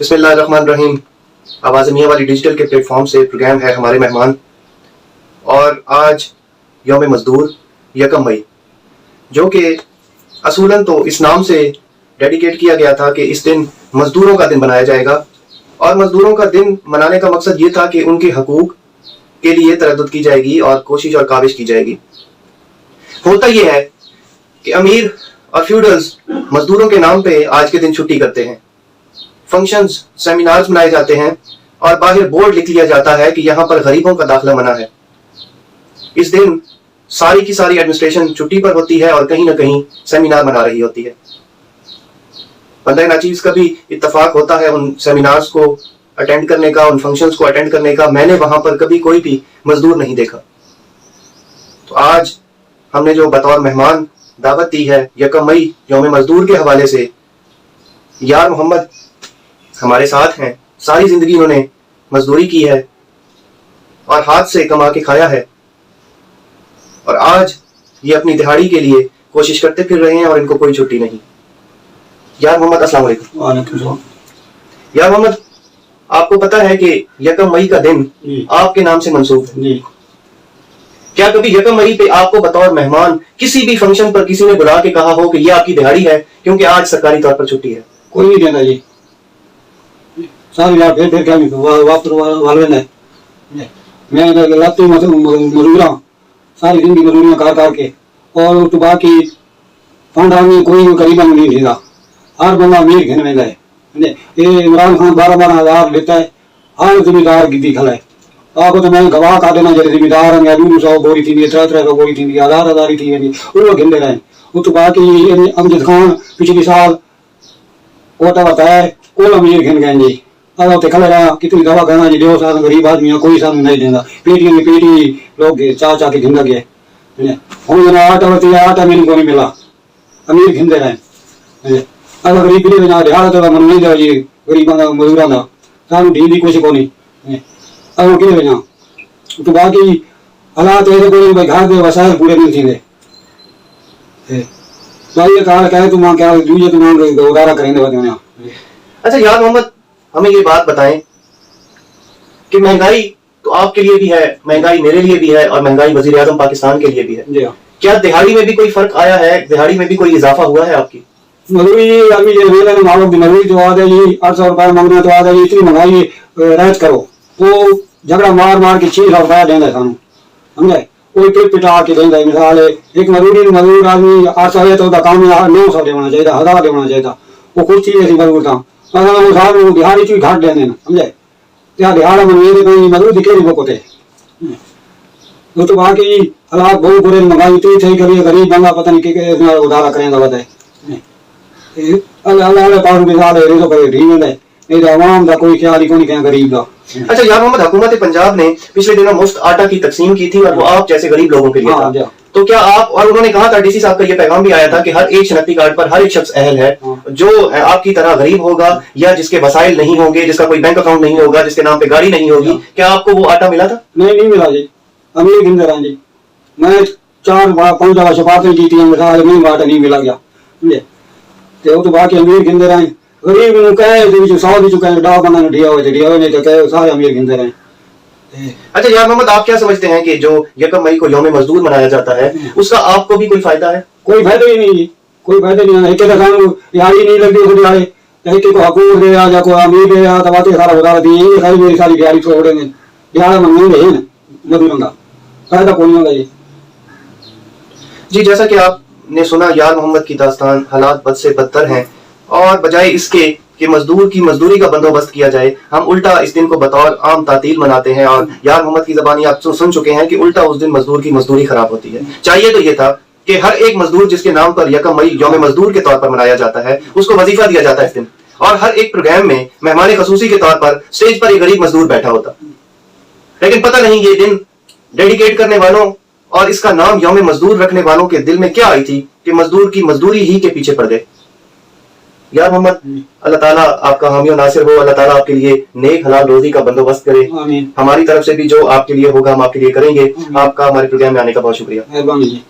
बिस्मिल्लाहिर्रहमानिर्रहीम। आवाज़ मियां वाली डिजिटल के प्लेटफॉर्म से प्रोग्राम है हमारे मेहमान, और आज यौम मज़दूर 1 मई, जो कि असूलन तो इस नाम से डेडिकेट किया गया था कि इस दिन मज़दूरों का दिन मनाया जाएगा, और मज़दूरों का दिन मनाने का मकसद ये था कि उनके हकूक़ के लिए तरद्दुद की जाएगी और कोशिश और काविश की जाएगी। होता यह है कि अमीर और फ्यूडल्स मज़दूरों के नाम पे आज के दिन छुट्टी करते हैं, फंक्शंस, सेमिनार्स मनाए जाते हैं और बाहर बोर्ड लिख लिया जाता है कि यहाँ पर गरीबों का दाखिला मना है। इस दिन सारी की सारी एडमिनिस्ट्रेशन छुट्टी पर होती है और कहीं ना कहीं सेमिनार मना रही होती है। बंदा नाचीज का भी इत्तफाक होता है उन सेमिनार्स को अटेंड करने का, उन फंक्शंस को अटेंड करने का। मैंने वहां पर कभी कोई भी मजदूर नहीं देखा। तो आज हमने जो बतौर मेहमान दावत दी है 1 मई यौम मजदूर के हवाले से, यार मोहम्मद हमारे साथ हैं। सारी जिंदगी उन्होंने मजदूरी की है और हाथ से कमा के खाया है, और आज ये अपनी दिहाड़ी के लिए कोशिश करते फिर रहे हैं और इनको कोई छुट्टी नहीं। यार मोहम्मद अस्सलाम वालेकुम। यार मोहम्मद, आपको पता है कि 1 मई का दिन आपके नाम से मंसूब है। क्या कभी 1 मई पे आपको बतौर मेहमान किसी भी फंक्शन पर किसी ने बुला के कहा हो कि ये आपकी दिहाड़ी है क्योंकि आज सरकारी तौर पर छुट्टी है? कोई नहीं देना जी। सारी रात फिर क्या वापस वाले ने मैं लाती मजदूरा सारी जिंदगी मजदूरियां कर के, और उस बाकी फंडा में कोई गरीबा नहीं देगा। हर बंदा अमीर घिन में गए। ये इमरान खान 12-12 लेता है, हर जिम्मेदार गिद्दी खला है। आपको तो मैं गवाह कर देना, जैसे जिम्मेदार हैं 200 बोरी थी, 300 बोरी थी, 1000 थी, वो गिनते रहे। उस बाकी अमजद खान पिछले साल कोटा बताया वो अमीर घिन गए जी। अब उत्ते खड़े रहा कितनी दवा करना जी, दो साल गरीब आदमी है, कोई साल नहीं देता। पेटियां में पेटी लोग चाह के घिंदा गए। हूँ आटा बती आटा मेरे को नहीं मिला, अमीर घिंदे रहे। अब गरीब पीढ़ी दिहाड़ा तो मन नहीं दिया जी, गरीबों का मजदूरों का सानू ढील की कुछ को नहीं। अब कि वजह तो बाकी हालात ऐसे कोई भाई घर के वसायल पूरे नहीं थे। तो ये कहा कहे तुम क्या दूजे तुम उदारा करेंगे बताने। अच्छा यार मोहम्मद, हमें ये बात बताएं कि महंगाई तो आपके लिए भी है, महंगाई मेरे लिए भी है, और महंगाई वजीर आजम पाकिस्तान के लिए भी है। क्या दिहाड़ी में भी कोई फर्क आया है? दिहाड़ी में भी कोई इजाफा हुआ है आपकी? मजदूरी अभी ये मालूम की मजदूरी तो आ जी 800 रुपए मांगने तो आ जी। इतनी महंगाई रहत करो तो झगड़ा मार मार के 600 रुपया देंगे सानू, समझे? कोई पिट पिटा के देंगे। मिसाल एक मजदूर आदमी 800 है तो काम 900 देना चाहिए, 1000 देना चाहिए। वो कुछ चीज ऐसी मजदूर था दिहाड़ी चीज घाट देने, समझे? क्या दिहाड़ा में मजदूर दिखे को थे। तो बाकी हालात बहुत बुरे, महंगाई इतनी थी कभी गरीब बंदा पता नहीं कि उधारा करेंगे बताए। कोई ख्याल ही नहीं गरीब का। अच्छा यार मोहम्मद, हुकूमत पंजाब ने पिछले दिनों मुफ्त आटा की तकसीम की थी, और वो आप जैसे गरीब लोगों के लिए था। तो क्या आप, और उन्होंने कहा था, डीसी साहब का ये पैगाम भी आया था कि हर एक शनाख्ती कार्ड पर हर एक शख्स अहल है जो आपकी तरह गरीब होगा या जिसके वसाइल नहीं होंगे, जिसका कोई बैंक अकाउंट नहीं होगा, जिसके नाम पे गाड़ी नहीं होगी। क्या आपको वो आटा मिला था? नहीं मिला जी, अमीर गिनते रहा जी। मैं 4-5 दफा शफातें जीती हैं, आटा नहीं मिला गया। तो बाकी अमीर गिनते रहे, गरीब कहे 100 भी चुके डाव बना ढिया हुए नहीं तो कहे सारे अमीर गिनते रहे। अच्छा यार मोहम्मद, आप क्या समझते हैं कि जो 1 मई को यौम मजदूर मनाया जाता है उसका आपको भी कोई फायदा है? कोई फायदा ही नहीं, कोई फायदा नहीं है। दिहाड़ी नहीं लगती उस दिहाड़े को हकूक दे या कोई अमीर दे या तबाते सारा उधार दिए सारी मेरी सारी दिहाड़ी छोड़ेंगे। दिहाड़ा मंगनी रहे ना मजदूरों का फायदा कोई नहीं होगा जी। जैसा कि आपने सुना, यार मोहम्मद की दास्तान, हालात बद से बदतर हैं, और बजाय इसके कि मजदूर की मजदूरी का बंदोबस्त किया जाए, हम उल्टा इस दिन को बतौर आम तातील मनाते हैं। और यार मोहम्मद की ज़बानी आप सुन चुके हैं कि उल्टा उस दिन मजदूर की मजदूरी खराब होती है। चाहिए तो ये था कि हर एक मजदूर जिसके नाम पर 1 मई यौम मजदूर के तौर पर मनाया जाता है, उसको वजीफा दिया जाता है इस दिन, और हर एक प्रोग्राम में मेहमान खसूसी के तौर पर स्टेज पर एक गरीब मजदूर बैठा होता। लेकिन पता नहीं ये दिन डेडिकेट करने वालों और इसका नाम यौम मजदूर रखने वालों के दिल में क्या आई थी कि मजदूर की मजदूरी ही के पीछे पड़ गए। यार मोहम्मद, अल्लाह ताला आपका हामी और नासिर हो। अल्लाह ताला आपके लिए नेक हलाल रोजी का बंदोबस्त करे। हमारी तरफ से भी जो आपके लिए होगा हम आपके लिए करेंगे। आपका हमारे प्रोग्राम में आने का बहुत शुक्रिया। मेहरबानी।